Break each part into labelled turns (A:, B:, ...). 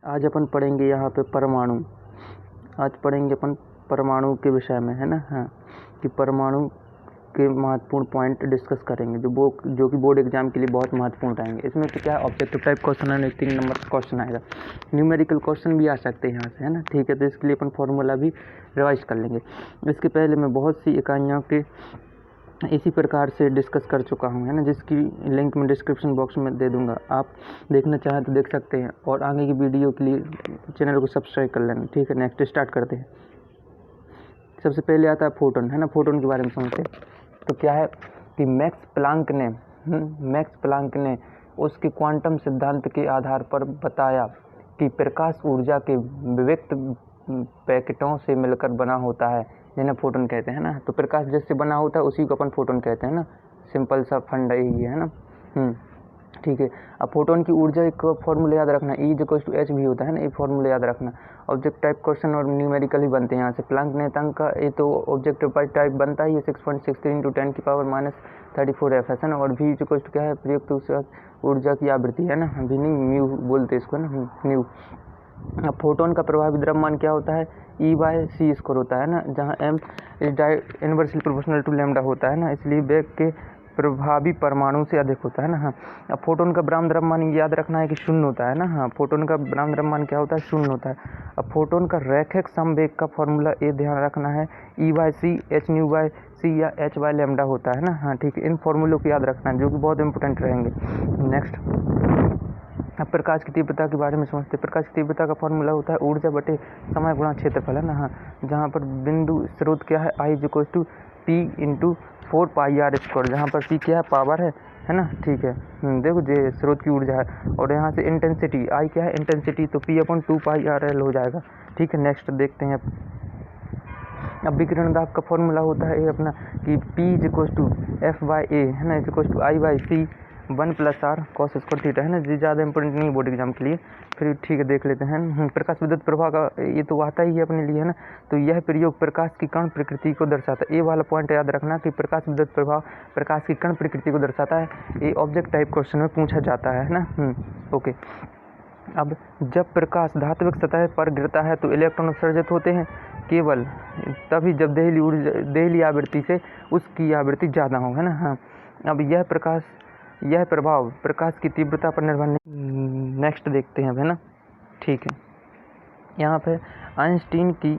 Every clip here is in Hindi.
A: आज अपन पढ़ेंगे यहाँ पे परमाणु। आज पढ़ेंगे अपन परमाणु के विषय में, है ना। हाँ, कि परमाणु के महत्वपूर्ण पॉइंट डिस्कस करेंगे जो कि बोर्ड एग्जाम के लिए बहुत महत्वपूर्ण रहेंगे। इसमें तो क्या है, ऑब्जेक्टिव टाइप क्वेश्चन है, 3 नंबर का क्वेश्चन आएगा। न्यूमेरिकल क्वेश्चन भी आ सकते हैं यहाँ से, है ना। ठीक है, तो इसके लिए अपन फॉर्मूला भी रिवाइज कर लेंगे। इसके पहले मैं बहुत सी इकाइयों के इसी प्रकार से डिस्कस कर चुका हूँ, है ना, जिसकी लिंक मैं डिस्क्रिप्शन बॉक्स में दे दूँगा। आप देखना चाहें तो देख सकते हैं, और आगे की वीडियो के लिए चैनल को सब्सक्राइब कर लेना। ठीक है, नेक्स्ट स्टार्ट करते हैं। सबसे पहले आता है फोटोन, है ना। फोटोन के बारे में समझते हैं। तो क्या है कि मैक्स प्लांक ने उसके क्वांटम सिद्धांत के आधार पर बताया कि प्रकाश ऊर्जा के विविक्त पैकेटों से मिलकर बना होता है, जिन्हें फोटोन कहते हैं ना। तो प्रकाश जिससे बना होता है उसी को अपन फोटोन कहते हैं ना। सिंपल सा फंडा यही है ना। ठीक है। अब फोटोन की ऊर्जा एक फॉर्मूला याद रखना, E=H भी होता है ना, ये फॉर्मूला याद रखना। ऑब्जेक्ट टाइप क्वेश्चन और न्यूमेरिकल ही बनते हैं यहाँ से। प्लांक नियतांक का ये तो ऑब्जेक्टिव टाइप बनता ही है, 6.63 × 10⁻34 F है ना। और V क्या है, प्रयुक्त ऊर्जा की आवृत्ति, है ना। भी नहीं, म्यू बोलते इसको ना, म्यू। अब फोटोन का प्रभावी द्रव्यमान क्या होता है, E/c² होता है ना, जहाँ m inversely proportional to lambda होता है ना, इसलिए वेग के प्रभावी परमाणु से अधिक होता है ना। हाँ, अब फोटोन का ब्राह्म द्रव्यमान याद रखना है कि 0 होता है ना। हाँ, फोटोन का ब्राह्म द्रव्यमान क्या होता है, 0 होता है। अब फोटोन का रैखिक समवेग का फॉर्मूला ये ध्यान रखना है, E/c hν/c या h/λ होता है ना। हाँ, ठीक है, इन फॉर्मूलों को याद रखना है जो कि बहुत इंपॉर्टेंट रहेंगे। नेक्स्ट, अब प्रकाश की तीव्रता के बारे में समझते हैं। प्रकाश की तीव्रता का फॉर्मूला होता है ऊर्जा बटे समय गुणा क्षेत्रफल, है ना। हाँ, जहाँ पर बिंदु स्रोत क्या है, I = P × 4πr², जहाँ पर P क्या है, पावर है ना। ठीक है, देखो ये स्रोत की ऊर्जा है, और यहाँ से इंटेंसिटी I क्या है, इंटेंसिटी, तो P/2πrl हो जाएगा। ठीक है, नेक्स्ट देखते हैं। अब विकिरण दाब का फॉर्मूला होता है ये अपना कि P F/A, है ना, I/c 1 + r cos²θ, है ना। ये ज़्यादा इंपॉर्टेंट नहीं बोर्ड एग्जाम के लिए, फिर ठीक है देख लेते हैं। प्रकाश विद्युत प्रभाव का ये तो आता ही है अपने लिए, है ना। तो यह प्रयोग प्रकाश की कण प्रकृति को दर्शाता है। ये वाला पॉइंट याद रखना कि प्रकाश विद्युत प्रभाव प्रकाश की कण प्रकृति को दर्शाता है। ये ऑब्जेक्ट टाइप क्वेश्चन में पूछा जाता है ना। ओके। अब जब प्रकाश धात्विक सतह पर गिरता है तो इलेक्ट्रॉन उत्सर्जित होते हैं केवल तभी जब देहली आवृत्ति से उसकी आवृत्ति ज़्यादा हो, है ना। हाँ, अब यह प्रभाव प्रकाश की तीव्रता पर निर्भर नहीं। नेक्स्ट देखते हैं, है ना। ठीक है, यहाँ पे आइंस्टीन की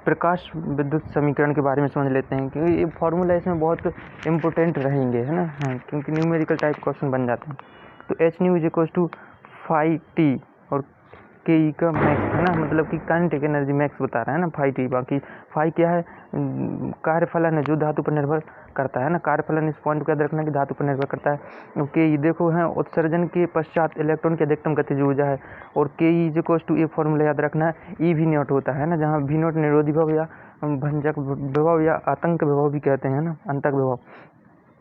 A: प्रकाश विद्युत समीकरण के बारे में समझ लेते हैं, क्योंकि ये फॉर्मूला इसमें बहुत इम्पोर्टेंट रहेंगे, है ना। हाँ, क्योंकि न्यूमेरिकल टाइप क्वेश्चन बन जाते हैं। तो Hν फ़ाई और के का मैक्स, है ना, मतलब कि काइनेटिक एनर्जी मैक्स बता रहा है ना, फ़ाई। बाकी फ़ाई क्या है, कार्यफलन है जो धातु पर निर्भर करता है ना। कार्यफलन, इस पॉइंट को याद रखना कि धातु पर निर्भर करता है। के ई देखो है उत्सर्जन के पश्चात इलेक्ट्रॉन की अधिकतम गतिज ऊर्जा है, और के ई फॉर्मूला याद रखना है, E₀ होता है ना, जहाँ V0 निरोधी विभव या भंजक विभव या आतंक विभव भी कहते हैं ना, अंतक विभव।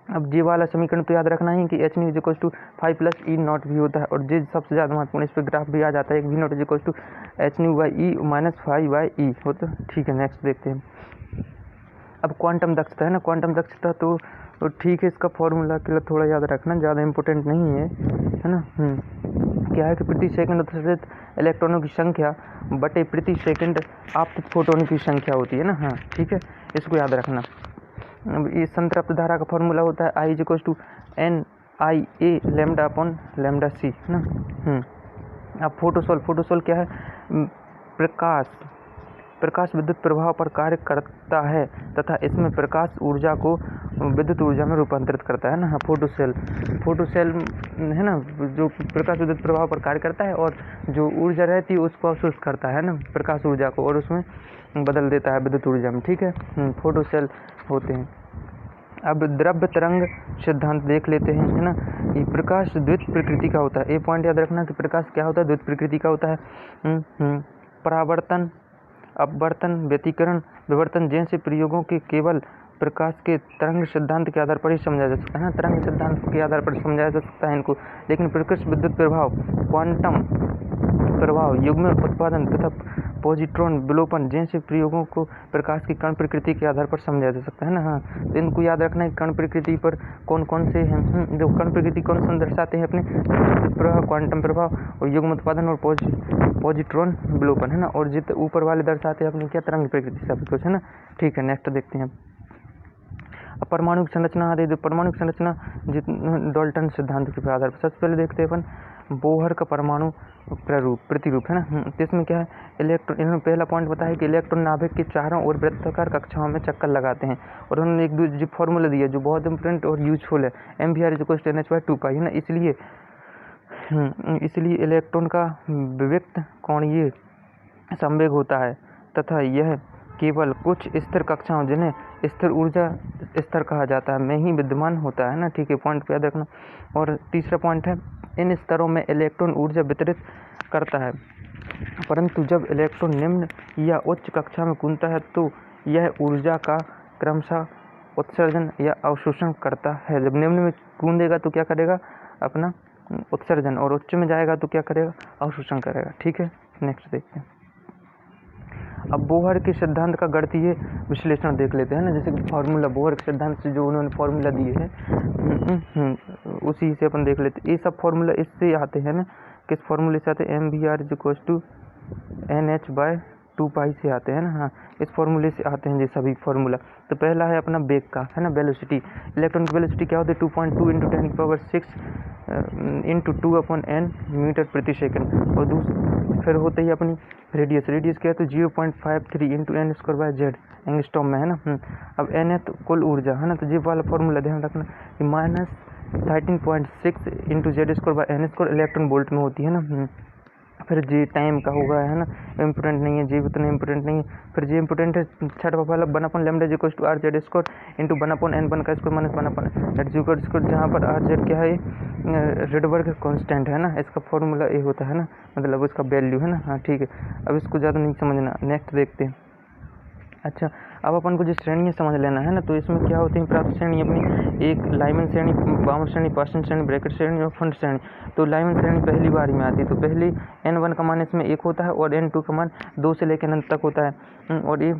A: अब जी वाला समीकरण तो याद रखना है कि Hν फ़ाई + E0 भी होता है, और जी सबसे ज़्यादा महत्वपूर्ण, इस पर ग्राफ भी आ जाता है, V0 Hν/E - फ़ाई/E होता है। ठीक है, नेक्स्ट देखते हैं। अब क्वांटम दक्षता, है ना। क्वांटम दक्षता तो ठीक है, इसका फॉर्मूला के लिए थोड़ा याद रखना, ज़्यादा इंपॉर्टेंट नहीं है ना। क्या है कि प्रति सेकंड उत्सर्जित इलेक्ट्रॉनों की संख्या बटे प्रति सेकंड आपतित फोटोन की संख्या होती है ना। हाँ, ठीक है, इसको याद रखना। ये संतृप्त धारा का फॉर्मूला होता है I = NIA λ/λc, है ना। अब फोटोसोल क्या है, प्रकाश विद्युत प्रभाव पर कार्य करता है तथा इसमें प्रकाश ऊर्जा को विद्युत ऊर्जा में रूपांतरित करता है ना। हाँ, फोटोसेल है ना, जो प्रकाश विद्युत प्रभाव पर कार्य करता है और जो ऊर्जा रहती है उसको अवशोषित करता है ना, प्रकाश ऊर्जा को, और उसमें बदल देता है विद्युत ऊर्जा में। ठीक है, फोटोसेल होते हैं। अब द्रव्य तरंग सिद्धांत देख लेते हैं, है ना। ये प्रकाश द्वित प्रकृति का होता है। ये पॉइंट याद रखना कि प्रकाश क्या होता है, द्वित प्रकृति का होता है। परावर्तन, अपवर्तन, व्यतिकरण, विवर्तन जैसे प्रयोगों के केवल प्रकाश के तरंग सिद्धांत के आधार पर ही समझा जा सकता है ना। तरंग सिद्धांत के आधार पर समझाया जा सकता है इनको, लेकिन प्रकाश विद्युत प्रभाव क्वांटम प्रभाव, युग्म उत्पादन तथा पॉजिट्रॉन विलोपन जैसे प्रयोगों को प्रकाश की कण प्रकृति के आधार पर समझा जा सकता है ना। हाँ, तो इनको याद रखना है, कण प्रकृति पर कौन कौन से हैं, जो कण प्रकृति कौन कौन दर्शाते हैं अपने प्रभाव, क्वांटम प्रभाव और युग्म उत्पादन और पॉजिट्रॉन विलोपन, है ना। और जित ऊपर वाले दर्शाते हैं अपनी क्या, तरंग प्रकृति, सब कुछ, है ना। ठीक है, नेक्स्ट देखते हैं। अब परमाणु की संरचना, परमाणु की संरचना डाल्टन सिद्धांत के आधार पर सबसे पहले देखते हैं अपन बोहर का परमाणु प्रतिरूप, है ना। तो इसमें क्या है, इलेक्ट्रॉन, इन्होंने पहला पॉइंट बताया कि इलेक्ट्रॉन नाभिक के चारों ओर वृत्ताकार कक्षाओं में चक्कर लगाते हैं, और उन्होंने एक जो फॉर्मूला दिया जो बहुत इंपॉर्टेंट और यूजफुल है, mvr=nh/2π, है ना। इसलिए इलेक्ट्रॉन का विविक्त कोणीय संवेग होता है तथा यह केवल कुछ स्थिर कक्षाओं, जिन्हें स्थिर ऊर्जा स्तर कहा जाता है, में ही विद्यमान होता है ना। ठीक है, पॉइंट पे याद रखना। और तीसरा पॉइंट है, इन स्तरों में इलेक्ट्रॉन ऊर्जा वितरित करता है, परंतु जब इलेक्ट्रॉन निम्न या उच्च कक्षा में कूदता है तो यह ऊर्जा का क्रमशः उत्सर्जन या अवशोषण करता है। जब निम्न में कूदेगा तो क्या करेगा, अपना उत्सर्जन, और उच्च में जाएगा तो क्या करेगा, अवशोषण करेगा। ठीक है, नेक्स्ट देखते हैं। अब बोहर के सिद्धांत का गणितीय विश्लेषण देख लेते हैं ना। जैसे कि फार्मूला, बोहर के सिद्धांत से जो उन्होंने फार्मूला दिए हैं उसी से अपन देख लेते हैं। ये सब फार्मूला इससे आते हैं ना, किस फार्मूले से आते हैं, mvr=nh/2π से आते हैं ना। हाँ, इस फार्मूले से आते हैं ये सभी फार्मूला। तो पहला है अपना वेग का, है ना, वेलोसिटी। इलेक्ट्रॉन की वेलोसिटी क्या होती है, 2.2 × 10⁶ × 2/n मीटर प्रति सेकंड। और फिर होते ही अपनी रेडियस क्या है, तो 0.53 × n²/z एंगस्ट्रॉम में, है ना। अब n है तो कुल ऊर्जा, है ना। तो ये वाला फॉर्मूला ध्यान रखना कि -13.6 × z²/n² इलेक्ट्रॉन वोल्ट में होती है ना। फिर जी टाइम का होगा, है ना, इम्पोर्टेंट नहीं है, जी उतना इम्पोर्टेंट नहीं है। फिर जी इम्पोर्टेंट है, छठवां वाला 1/λ = rz² × 1/n1² जहाँ पर rz क्या है, रेडबर्ग कांस्टेंट, है ना। इसका फॉर्मूला ये होता है ना, मतलब उसका वैल्यू, है ना। हाँ, ठीक है, अब इसको ज़्यादा नहीं समझना, नेक्स्ट देखते हैं। अच्छा, अब अपन को जो श्रेणियाँ समझ लेना है ना, तो इसमें क्या होती है, प्राप्त श्रेणी अपनी एक लाइमन श्रेणी, बाउंड श्रेणी, पार्सन श्रेणी, ब्रैकेट श्रेणी और फंड श्रेणी। तो लाइमन श्रेणी पहली बारी में आती है, तो पहले n1 का मान इसमें 1 होता है और n2 का मान 2 से लेकर अनंत तक होता है, और ये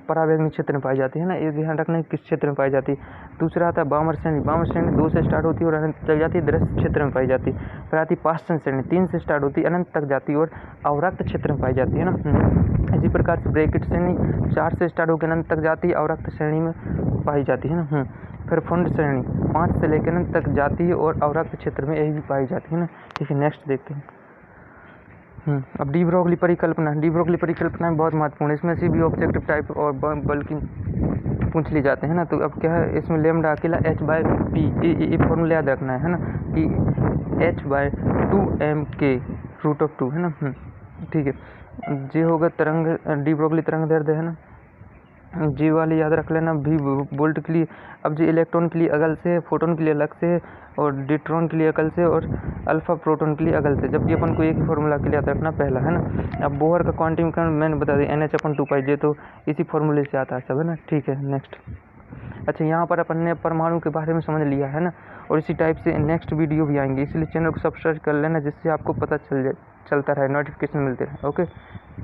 A: परावैंगनी क्षेत्र में पाई जाती है ना। ये ध्यान रखना है किस क्षेत्र में पाई जाती है। दूसरा आता है बामर श्रेणी, 2 से स्टार्ट होती है और अनंत तक जाती है, दृश्य क्षेत्र में पाई जाती है। फिर आती है पार्सन श्रेणी, 3 से स्टार्ट होती है, अनंत तक जाती है और अवरक्त क्षेत्र में पाई जाती है ना। इसी प्रकार से ब्रैकेट श्रेणी 4 से स्टार्ट होकर अनंत तक जाती है, अवरक्त श्रेणी में पाई जाती है ना। फिर फंड श्रेणी 5 से लेकर अनंत तक जाती है और अवरक्त क्षेत्र में यही भी पाई जाती है ना। ठीक है, नेक्स्ट देखते हैं। अब डी ब्रोगली परिकल्पना में बहुत महत्वपूर्ण है। इसमें से भी ऑब्जेक्टिव टाइप और बल्कि पूछ ली जाते हैं ना। तो अब क्या है, इसमें लैम्डा अकेला h/p, ये फॉर्मूला याद रखना है ना, कि h/2m/√2, है ना। ठीक है, जी होगा तरंग, डी ब्रोगली तरंग दैर्ध्य, है ना। जी वाली याद रख लेना, भी वोल्ट के लिए। अब जी इलेक्ट्रॉन के लिए अगल से, फोटोन के लिए अलग से, और ड्यूट्रॉन के लिए अगल से, और अल्फा प्रोटॉन के लिए अगल से, जबकि अपन को एक ही फॉर्मूला के लिए याद रखना पहला, है ना। अब बोहर का क्वांटम कण मैंने बता दिया, NH/2π, तो इसी फॉर्मूले से आता है सब, है ना। ठीक है, नेक्स्ट। अच्छा, यहाँ पर अपन ने परमाणु के बारे में समझ लिया है ना, और इसी टाइप से नेक्स्ट वीडियो भी आएंगे, इसलिए चैनल को सब्सक्राइब कर लेना, जिससे आपको पता चलता रहे, नोटिफिकेशन मिलते रहे। ओके।